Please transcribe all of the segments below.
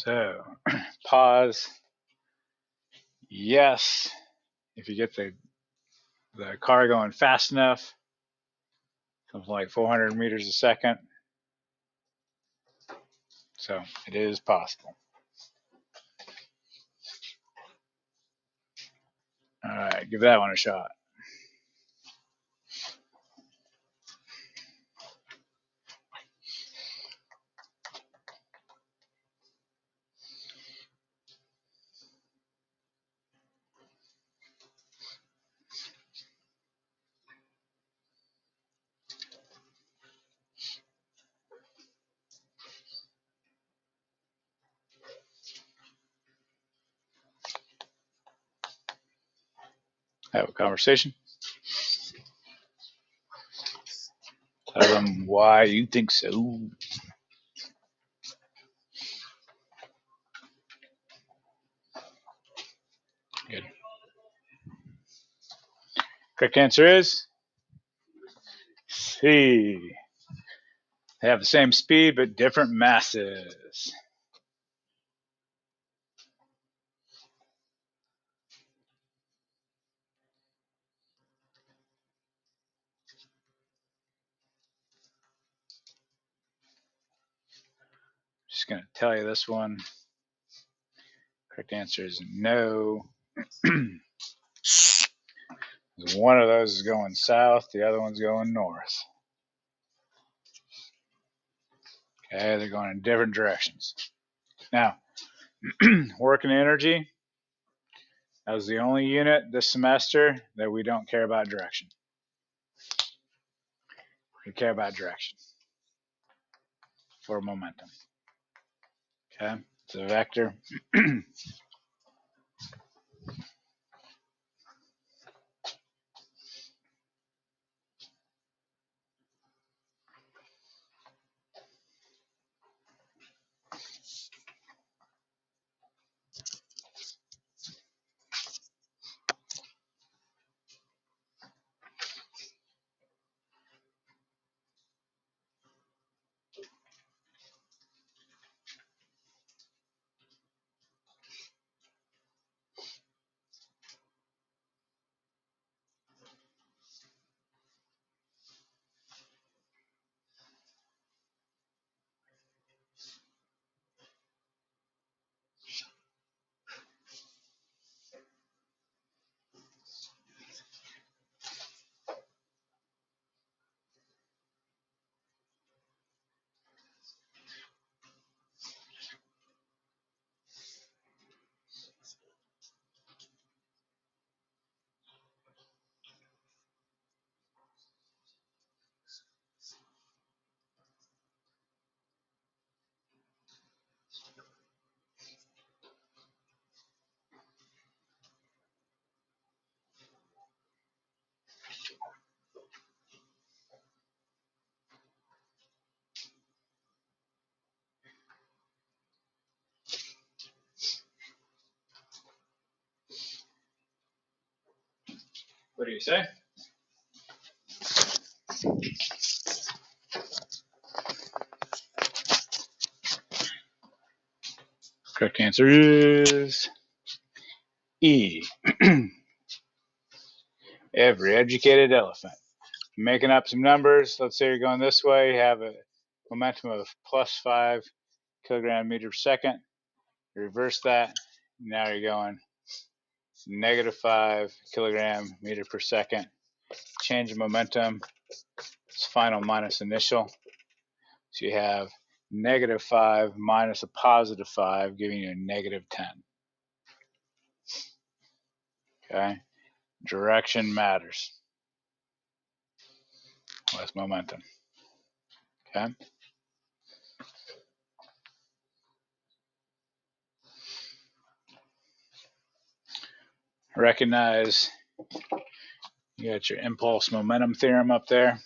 So pause. Yes, if you get the car going fast enough, something like 400 meters a second. So it is possible. All right, give that one a shot. Have a conversation. Tell them why you think so. Good. Correct answer is C. They have the same speed but different masses. Just going to tell you this one. Correct answer is no. One of those is going south, the other one's going north. Okay, they're going in different directions. Now, working energy, that was the only unit this semester that we don't care about direction. We care about direction for momentum. Okay, it's a vector. What do you say? Correct answer is E. Every educated elephant. Making up some numbers. Let's say you're going this way. You have a momentum of plus 5 kilogram meter per second. You reverse that. Now you're going negative 5 kilogram meter per second. Change of momentum. It's final minus initial. So you have negative 5 minus a positive 5, giving you a negative 10. Okay? Direction matters with momentum. Okay? Recognize you got your impulse momentum theorem up there.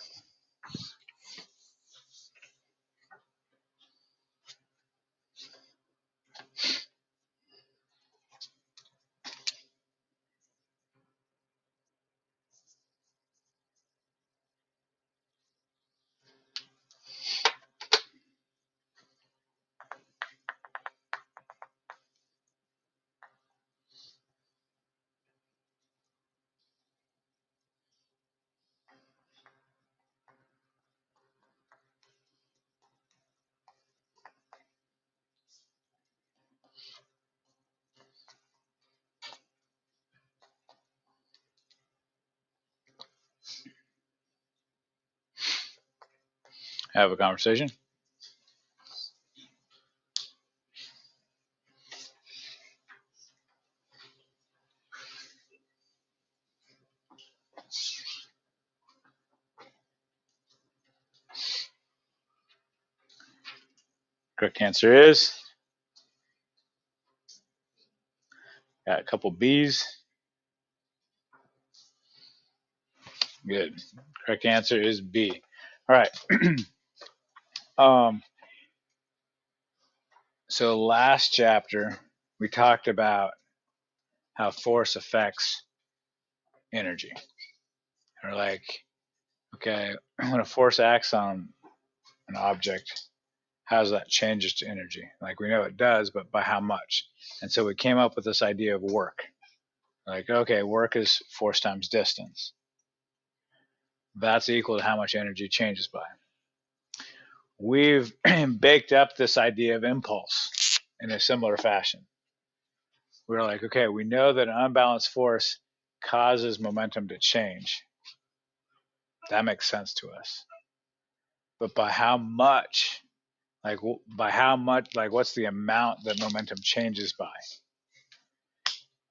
have a conversation. Correct answer is, got a couple B's. Good. Correct answer is B. All right. So last chapter, we talked about how force affects energy. Or like, okay, when a force acts on an object, how does that change it to energy? Like we know it does, but by how much? And so we came up with this idea of work. Like, okay, work is force times distance. That's equal to how much energy changes by. We've baked up this idea of impulse in a similar fashion. We're like, okay, we know that an unbalanced force causes momentum to change. That makes sense to us. But by how much? Like, by how much? Like, what's the amount that momentum changes by?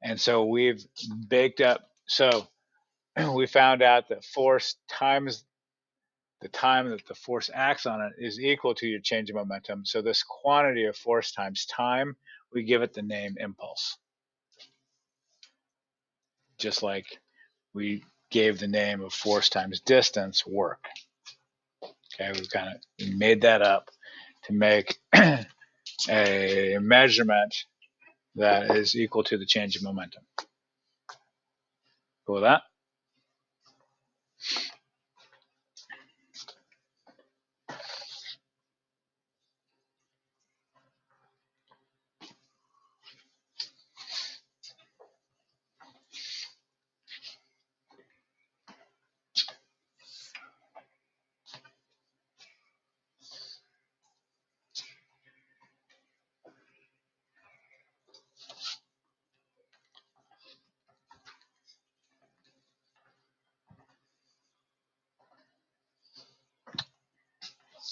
And so we've baked up. So we found out that force times the time that the force acts on it is equal to your change of momentum. So this quantity of force times time, we give it the name impulse. Just like we gave the name of force times distance work. Okay, we made that up to make a measurement that is equal to the change of momentum. Cool with that?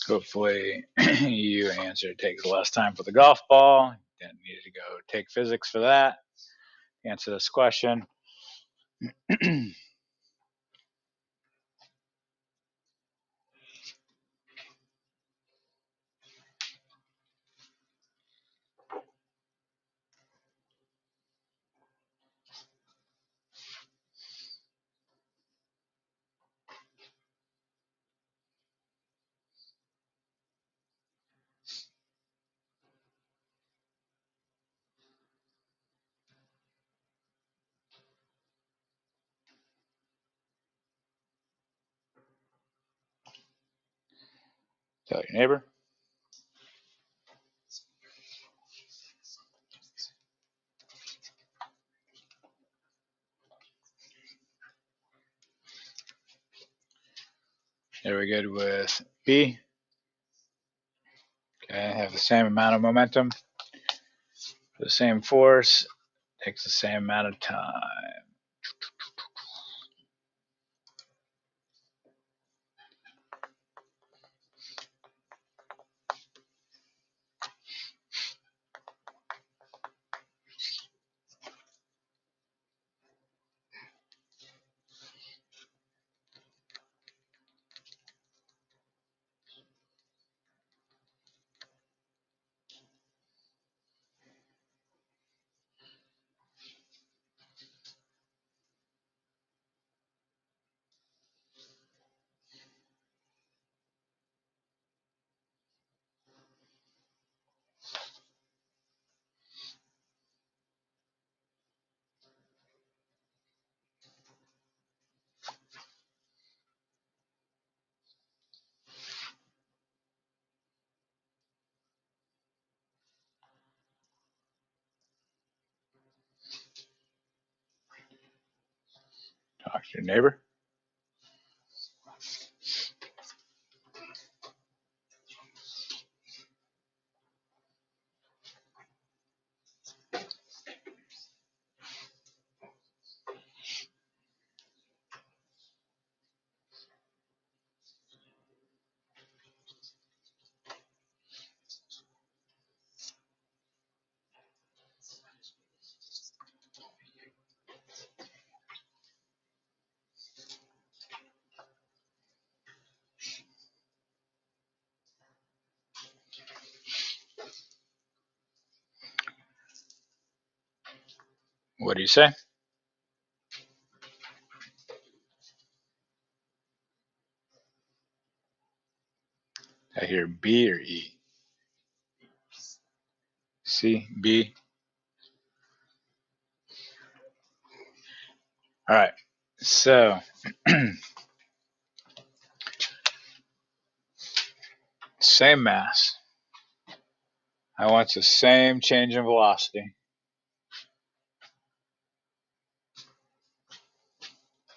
Hopefully you answered. It takes less time for the golf ball. Didn't need to go take physics for that. Answer this question. Tell your neighbor. There we good with B. Okay, have the same amount of momentum for the same force. Takes the same amount of time. Talk to your neighbor. What do you say? I hear B or E. C, B. All right. So same mass. I want the same change in velocity.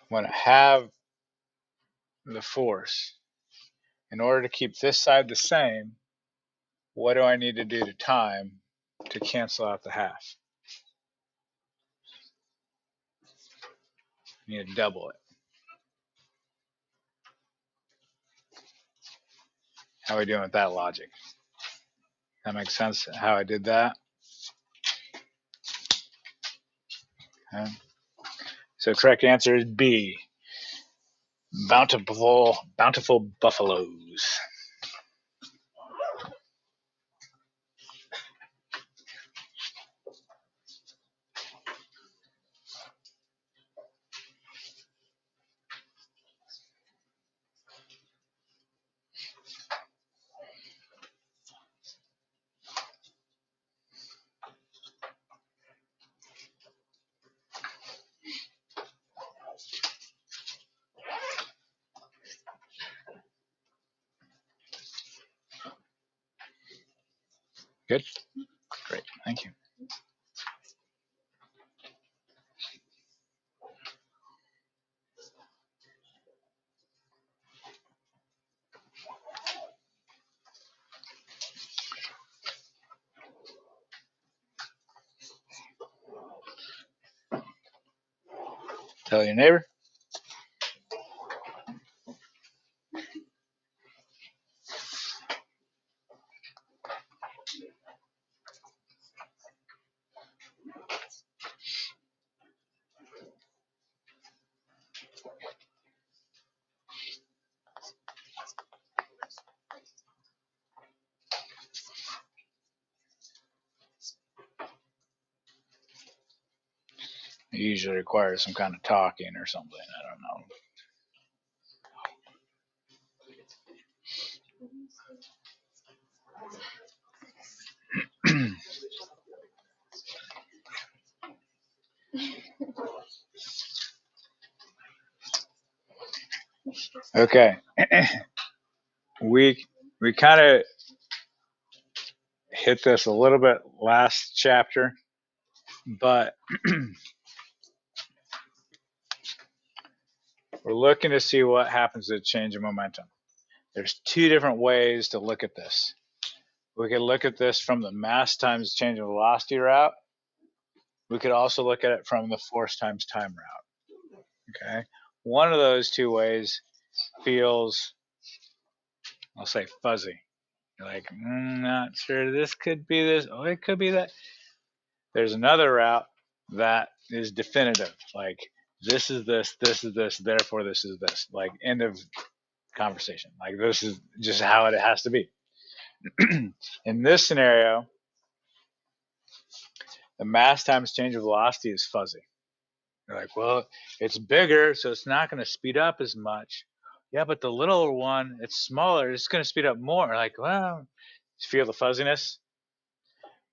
When I have the force, in order to keep this side the same, what do I need to do to time to cancel out the half? I need to double it. How are we doing with that logic? That makes sense how I did that? Okay. So correct answer is B. Bountiful buffaloes. Good? Great. Thank you. Tell your neighbor. It usually requires some kind of talking or something. I don't know. Okay. we kind of hit this a little bit last chapter, but we're looking to see what happens to change of momentum. There's two different ways to look at this. We could look at this from the mass times change of velocity route. We could also look at it from the force times time route. Okay. One of those two ways feels, I'll say, fuzzy. You're like, not sure this could be this. Oh, it could be that. There's another route that is definitive. Like, this is this, therefore this is this. Like, end of conversation. Like, this is just how it has to be. In this scenario, the mass times change of velocity is fuzzy. You're like, well, it's bigger, so it's not going to speed up as much. Yeah, but the little one, it's smaller, it's going to speed up more. Like, well, feel the fuzziness?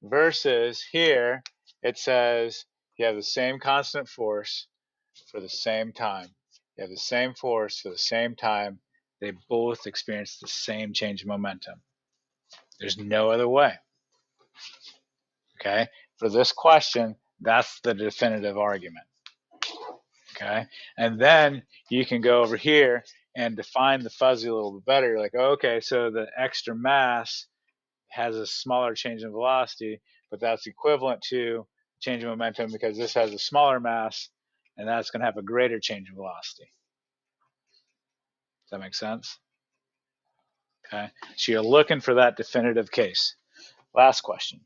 Versus here, it says you have the same constant force for the same time. You have the same force for the same time. They both experience the same change of momentum. There's no other way. Okay? For this question, that's the definitive argument. Okay? And then you can go over here and define the fuzzy a little bit better. You're like, okay, so the extra mass has a smaller change in velocity, but that's equivalent to change in momentum because this has a smaller mass, and that's going to have a greater change in velocity. Does that make sense? Okay, so you're looking for that definitive case. Last question.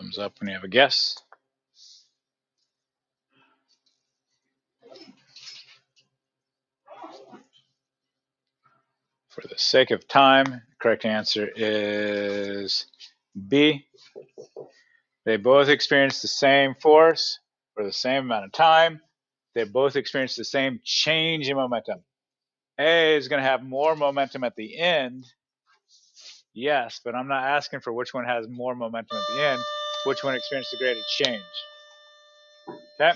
Thumbs up when you have a guess. For the sake of time, the correct answer is B. They both experience the same force for the same amount of time. They both experience the same change in momentum. A is going to have more momentum at the end. Yes, but I'm not asking for which one has more momentum at the end, which one experienced the greatest change. Okay,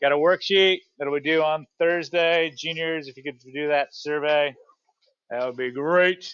got a worksheet that we do on Thursday. Juniors, if you could do that survey, that would be great.